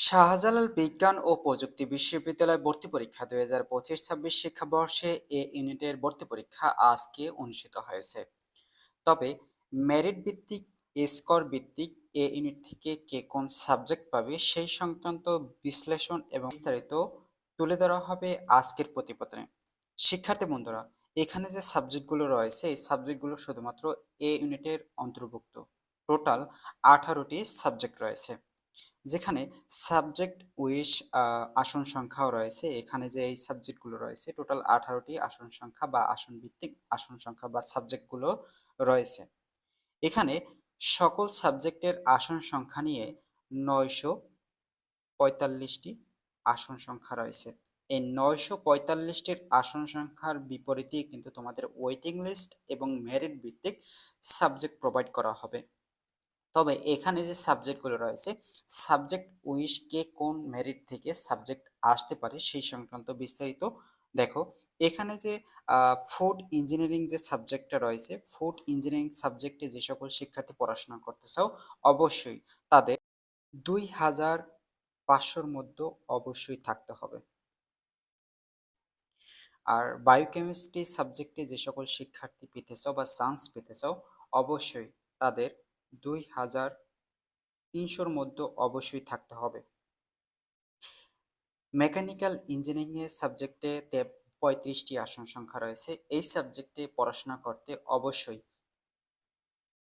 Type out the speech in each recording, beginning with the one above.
শাহজালাল বিজ্ঞান ও প্রযুক্তি বিশ্ববিদ্যালয় ভর্তি পরীক্ষা ২০২৫-২৬ শিক্ষাবর্ষে ইউনিটের ভর্তি পরীক্ষা আজকে অনুষ্ঠিত হয়েছে। তবে মেরিট ভিত্তিক, স্কোর ভিত্তিক ইউনিট থেকে কে কোন সাবজেক্ট পাবে সেই সংক্রান্ত বিশ্লেষণ এবং বিস্তারিত তুলে ধরা হবে আজকের প্রতিবেদনে। শিক্ষার্থী বন্ধুরা, এখানে যে সাবজেক্টগুলো রয়েছে এই সাবজেক্টগুলো শুধুমাত্র ইউনিটের অন্তর্ভুক্ত। টোটাল 18টি সাবজেক্ট রয়েছে, যেখানে সাবজেক্ট উইশ আসন সংখ্যাও রয়েছে। এখানে যে এই সাবজেক্টগুলো রয়েছে টোটাল 18টি আসন সংখ্যা বা আসন ভিত্তিক আসন সংখ্যা বা সাবজেক্টগুলো রয়েছে। এখানে সকল সাবজেক্টের আসন সংখ্যা নিয়ে 945টি আসন সংখ্যা রয়েছে। এই 945টির আসন সংখ্যার বিপরীতে কিন্তু তোমাদের ওয়েটিং লিস্ট এবং মেরিট ভিত্তিক সাবজেক্ট প্রোভাইড করা হবে। তবে এখানে যে সাবজেক্টগুলো রয়েছে, সাবজেক্ট উইশ কে কোন মেরিট থেকে সাবজেক্ট আসতে পারে সেই সংক্রান্ত বিস্তারিত দেখো। এখানে যে ফুড ইঞ্জিনিয়ারিং যে সাবজেক্টটা রয়েছে, ফুড ইঞ্জিনিয়ারিং সাবজেক্টে যে সকল শিক্ষার্থী পড়াশোনা করতে চাও অবশ্যই তাদের 2500-র মধ্যে অবশ্যই থাকতে হবে। আর বায়োকেমিস্ট্রি সাবজেক্টে যে সকল শিক্ষার্থী পেতে চাও বা চান্স পেতে চাও অবশ্যই তাদের 2300-র মধ্যে অবশ্যই থাকতে হবে। মেকানিক্যাল ইঞ্জিনিয়ারিং এর সাবজেক্টে 35টি আসন সংখ্যা রয়েছে। এই সাবজেক্টে পড়াশোনা করতে অবশ্যই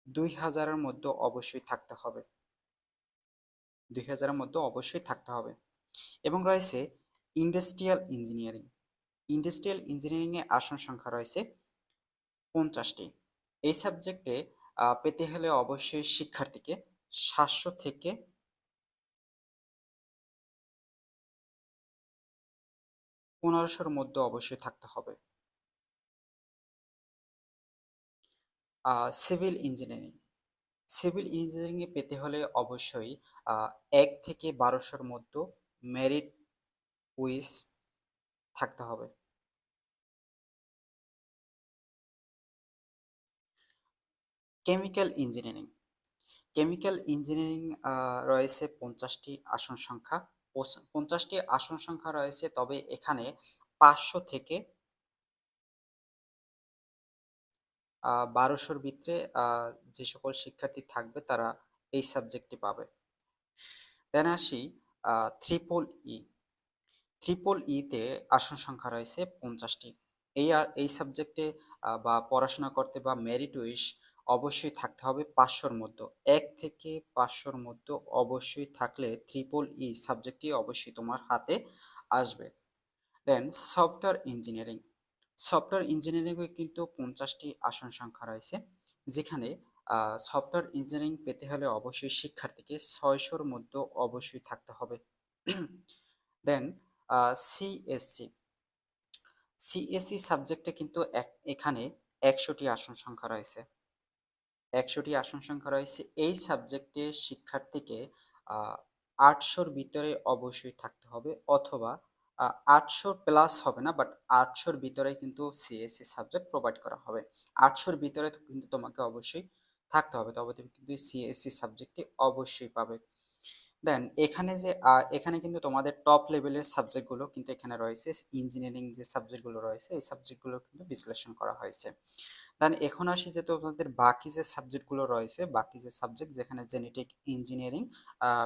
2000-এর মধ্যে অবশ্যই থাকতে হবে। 2000-এর মধ্যে অবশ্যই থাকতে হবে। এবং রয়েছে ইন্ডাস্ট্রিয়াল ইঞ্জিনিয়ারিং। ইন্ডাস্ট্রিয়াল ইঞ্জিনিয়ারিং এ আসন সংখ্যা রয়েছে 50টি। এই সাবজেক্টে পেতে হলে অবশ্যই শিক্ষার্থীকে 700 থেকে 1500-র মধ্যে অবশ্যই থাকতে হবে। Civil engineering. সিভিল ইঞ্জিনিয়ারিং এ পেতে হলে অবশ্যই 1 থেকে 1200-র মধ্যে মেরিট উইস থাকতে হবে। Chemical engineering. কেমিক্যাল ইঞ্জিনিয়ারিং রয়েছে 50টি আসন সংখ্যা। 50টি আসন সংখ্যা রয়েছে, তবে এখানে 500 থেকে 1200-র ভিতরে যে সকল শিক্ষার্থী থাকবে তারা এই সাবজেক্টটি পাবে। দেন আসি ট্রিপল ই। ট্রিপল ইতে আসন সংখ্যা রয়েছে 50টি। এই সাবজেক্টে বা পড়াশোনা করতে বা মেরিট উইশ অবশ্যই থাকতে হবে 500-র মধ্যে। 1 থেকে 500-র মধ্যে অবশ্যই থাকলে ট্রিপল ই সাবজেক্টটি অবশ্যই তোমার হাতে আসবে। দেন সফটওয়্যার ইঞ্জিনিয়ারিং। সফটওয়্যার ইঞ্জিনিয়ারিংয়ে কিন্তু 50টি আসন সংখ্যা রয়েছে, যেখানে সফটওয়্যার ইঞ্জিনিয়ারিং পেতে হলে অবশ্যই শিক্ষার্থীকে 600-র মধ্যে অবশ্যই থাকতে হবে। দেন সিএসসি। সিএসসি সাবজেক্টে কিন্তু এখানে 100টি আসন সংখ্যা রয়েছে। 100টি আসন সংখ্যা রয়েছে। এই সাবজেক্টে শিক্ষার্থীকে 800-র ভিতরে অবশ্যই থাকতে হবে, অথবা 800 প্লাস হবে না, বাট 800-র ভিতরে কিন্তু সিএসসি সাবজেক্ট প্রোভাইড করা হবে। 800-র ভিতরে কিন্তু তোমাকে অবশ্যই থাকতে হবে, তবে তুমি কিন্তু সিএসসি সাবজেক্টটি অবশ্যই পাবে। দেন এখানে কিন্তু তোমাদের টপ লেভেলের সাবজেক্টগুলো কিন্তু এখানে রয়েছে। ইঞ্জিনিয়ারিং যে সাবজেক্টগুলো রয়েছে এই সাবজেক্টগুলো কিন্তু বিশ্লেষণ করা হয়েছে। দেন এখন আসি যে তোমাদের বাকি যে সাবজেক্টগুলো রয়েছে, বাকি যে সাবজেক্ট যেখানে জেনেটিক ইঞ্জিনিয়ারিং,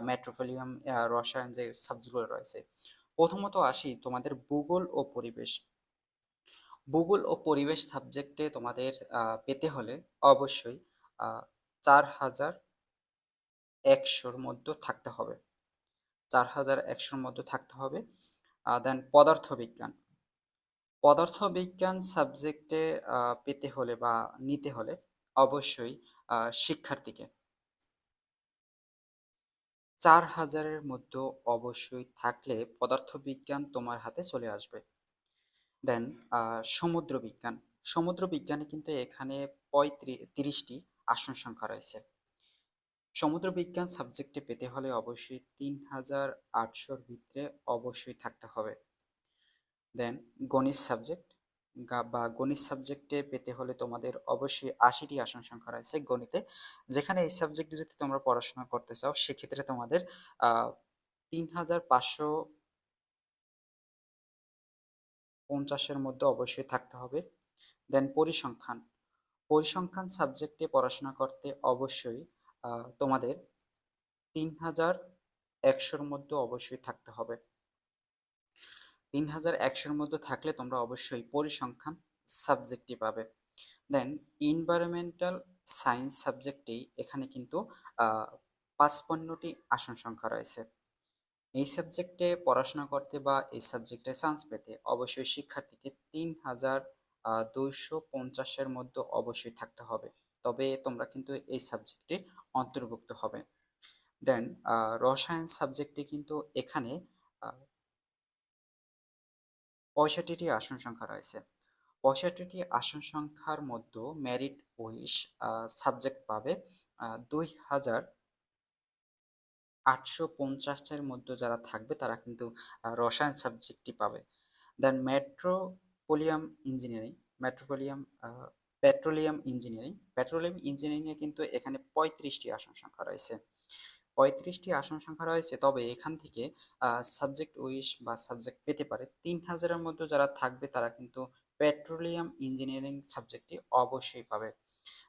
মেট্রোপলিয়াম, রসায়ন যে সাবজেক্টগুলো রয়েছে। প্রথমত আসি তোমাদের ভূগোল ও পরিবেশ। ভূগোল ও পরিবেশ সাবজেক্টে তোমাদের পেতে হলে অবশ্যই 4100-র মধ্যে থাকতে হবে। 4100-র মধ্যে থাকতে হবে। দেন পদার্থবিজ্ঞান। পদার্থবিজ্ঞান সাবজেক্টে পেতে হলে বা নিতে হলে অবশ্যই শিক্ষার্থীকে 4000-এর মধ্যে অবশ্যই থাকলে পদার্থবিজ্ঞান তোমার হাতে চলে আসবে। দেন সমুদ্র বিজ্ঞান। সমুদ্র বিজ্ঞানে কিন্তু এখানে 30টি আসন সংখ্যা রয়েছে। সমুদ্র বিজ্ঞান সাবজেক্টে পেতে হলে অবশ্যই 3800-র ভিতরে অবশ্যই থাকতে হবে। দেন গণিত সাবজেক্ট বা গণিত সাবজেক্টে পেতে হলে তোমাদের অবশ্যই 80টি আসন সংখ্যা রয়েছে গণিতে, যেখানে এই সাবজেক্টে যদি তোমরা পড়াশোনা করতে চাও সেক্ষেত্রে তোমাদের ৩,৫৫০-এর মধ্যে অবশ্যই থাকতে হবে। দেন পরিসংখ্যান, পরিসংখ্যান সাবজেক্টে পড়াশোনা করতে অবশ্যই তোমাদের ৩,১০০-র মধ্যে অবশ্যই থাকতে হবে। ৩,১০০-র মধ্যে থাকলে তোমরা অবশ্যই পরিসংখ্যান সাবজেক্টটি পাবে। দেন এনভায়রনমেন্টাল সায়েন্স সাবজেক্টেই এখানে কিন্তু ৫৫টি আসন সংখ্যা রয়েছে। এই সাবজেক্টে পড়াশোনা করতে বা এই সাবজেক্টে চান্স পেতে অবশ্যই শিক্ষার্থীকে ৩,২৫০-এর মধ্যে অবশ্যই থাকতে হবে। তবে তোমরা কিন্তু এই সাবজেক্টে অন্তর্ভুক্ত হবে। দেন রসায়ন সাবজেক্টে কিন্তু এখানে ৬৫টি আসন সংখ্যা রয়েছে। ৬৫টি আসন সংখ্যার মধ্যে মেরিট ওইস সাবজেক্ট পাবে ২,৮৫০-এর মধ্যে যারা থাকবে তারা কিন্তু রসায়ন সাবজেক্টটি পাবে। দেন ইঞ্জিনিয়ারিং মেট্রোপলিয়াম পেট্রোলিয়াম ইঞ্জিনিয়ারিংয়ে কিন্তু এখানে ৩৫টি আসন সংখ্যা রয়েছে। ৩৫টি আসন সংখ্যা রয়েছে, তবে এখান থেকে সাবজেক্ট উইশ বা সাবজেক্ট পেতে পারে ৩,০০০-এর মধ্যে যারা থাকবে তারা কিন্তু পেট্রোলিয়াম ইঞ্জিনিয়ারিং সাবজেক্টটি অবশ্যই পাবে।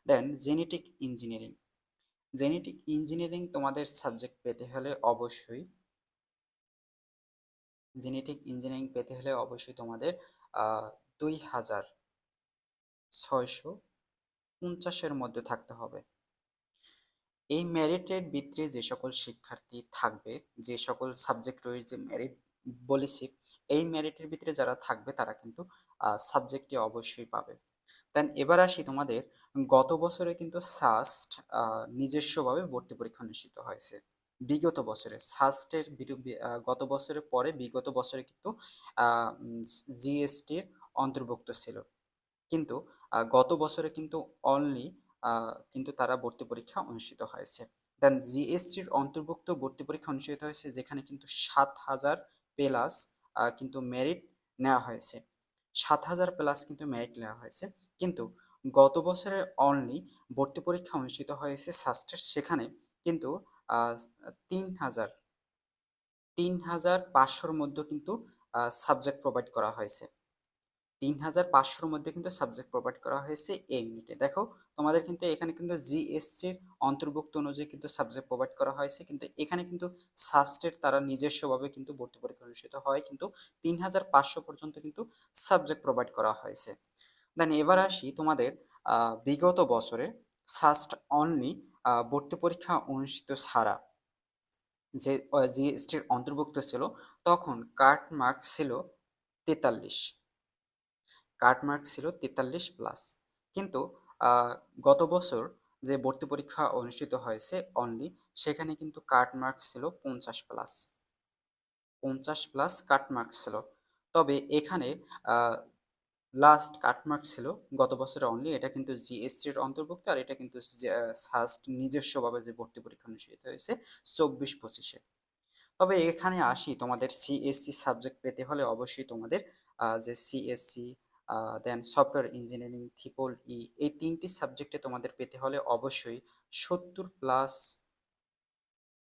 দেন জেনেটিক ইঞ্জিনিয়ারিং তোমাদের সাবজেক্ট পেতে হলে অবশ্যই তোমাদের ২,৬৫০-এর মধ্যে থাকতে হবে। এই মেরিটের ভিতরে যে সকল শিক্ষার্থী থাকবে, যে সকল সাবজেক্ট রয়েছে, যে মেরিট বলেছি, এই মেরিটের ভিতরে যারা থাকবে তারা কিন্তু সাবজেক্টটি অবশ্যই পাবে। দেন এবার আসি তোমাদের গত বছরে কিন্তু সাস্ট নিজস্বভাবে ভর্তি পরীক্ষা অনুষ্ঠিত হয়েছে। বিগত বছরে সাস্টের গত বছরের পরে বিগত বছরে কিন্তু জিএসটির অন্তর্ভুক্ত ছিল, কিন্তু গত বছরে কিন্তু অনলি কিন্তু তারা ভর্তি পরীক্ষা অনুষ্ঠিত হয়েছে। দেন জিএসটির অন্তর্ভুক্ত ভর্তি পরীক্ষা অনুষ্ঠিত হয়েছে, যেখানে কিন্তু ৭,০০০ প্লাস কিন্তু মেরিট নেওয়া হয়েছে। ৭,০০০ প্লাস কিন্তু মেরিট নেওয়া হয়েছে, কিন্তু গত বছরে অনলি ভর্তি পরীক্ষা অনুষ্ঠিত হয়েছে সাস্টের, সেখানে কিন্তু ৩,০০০ ৩,৫০০-র মধ্যে কিন্তু সাবজেক্ট প্রোভাইড করা হয়েছে। ৩,৫০০-র মধ্যে কিন্তু সাবজেক্ট প্রোভাইড করা হয়েছে এই ইউনিটে। দেখো তোমাদের কিন্তু এখানে কিন্তু জিএসটির অন্তর্ভুক্ত অনুযায়ী কিন্তু সাবজেক্ট প্রোভাইড করা হয়েছে, কিন্তু এখানে কিন্তু সাস্টের তারা নিজস্বভাবে কিন্তু ভর্তি পরীক্ষা অনুষ্ঠিত হয়, কিন্তু ৩,৫০০ পর্যন্ত কিন্তু সাবজেক্ট প্রোভাইড করা হয়েছে। দেন এবার আসি তোমাদের বিগত বছরে সাস্ট অনলি ভর্তি পরীক্ষা অনুষ্ঠিত ছাড়া যে জিএসটির অন্তর্ভুক্ত ছিল, তখন কাট মার্কস ছিল ৪৩, প্লাস। কিন্তু গত বছর যে ভর্তি পরীক্ষা অনুষ্ঠিত হয়েছে অনলি, সেখানে কিন্তু কাট মার্কস ছিল ৫০ প্লাস, কাট মার্কস ছিল। তবে এখানে লাস্ট কাট মার্কস ছিল গত বছরে অনলি, এটা কিন্তু জিএসটির অন্তর্ভুক্ত, আর এটা কিন্তু সাস্ট নিজস্বভাবে যে ভর্তি পরীক্ষা অনুষ্ঠিত হয়েছে ২৪-২৫-এ। তবে এখানে আসি, তোমাদের সিএসসি সাবজেক্ট পেতে হলে অবশ্যই তোমাদের যে সিএসসি, দেন সফটওয়্যার ইঞ্জিনিয়ারিং, এই ৩টি সাবজেক্টে তোমাদের পেতে হলে অবশ্যই ৭০ প্লাস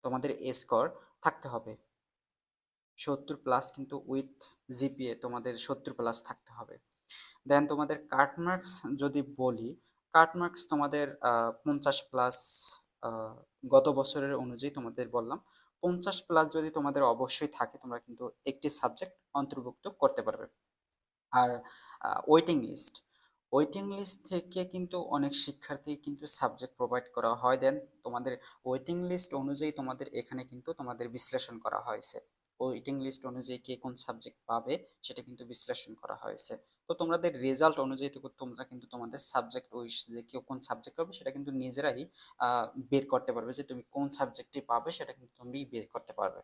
তোমাদের স্কোর থাকতে হবে। ৭০ প্লাস কিন্তু উইথ জিপিএ তোমাদের ৭০ প্লাস থাকতে হবে। দেন তোমাদের কাট মার্কস যদি বলি, কাট মার্কস তোমাদের ৫০ প্লাস, গত বছরের অনুযায়ী তোমাদের বললাম ৫০ প্লাস যদি তোমাদের অবশ্যই থাকে, তোমরা কিন্তু একটি সাবজেক্ট অন্তর্ভুক্ত করতে পারবে। আর ওয়েটিং লিস্ট থেকে কিন্তু অনেক শিক্ষার্থী কিন্তু সাবজেক্ট প্রোভাইড করা হয়। দেন তোমাদের ওয়েটিং লিস্ট অনুযায়ী তোমাদের এখানে কিন্তু তোমাদের বিশ্লেষণ করা হয়েছে। ওয়েটিং লিস্ট অনুযায়ী কে কোন সাবজেক্ট পাবে সেটা কিন্তু বিশ্লেষণ করা হয়েছে। তো তোমাদের রেজাল্ট অনুযায়ী তোমরা কিন্তু তোমাদের সাবজেক্ট উইশ যে কেউ কোন সাবজেক্ট পাবে সেটা কিন্তু নিজেরাই বের করতে পারবে, যে তুমি কোন সাবজেক্টটি পাবে সেটা কিন্তু তুমি বের করতে পারবে।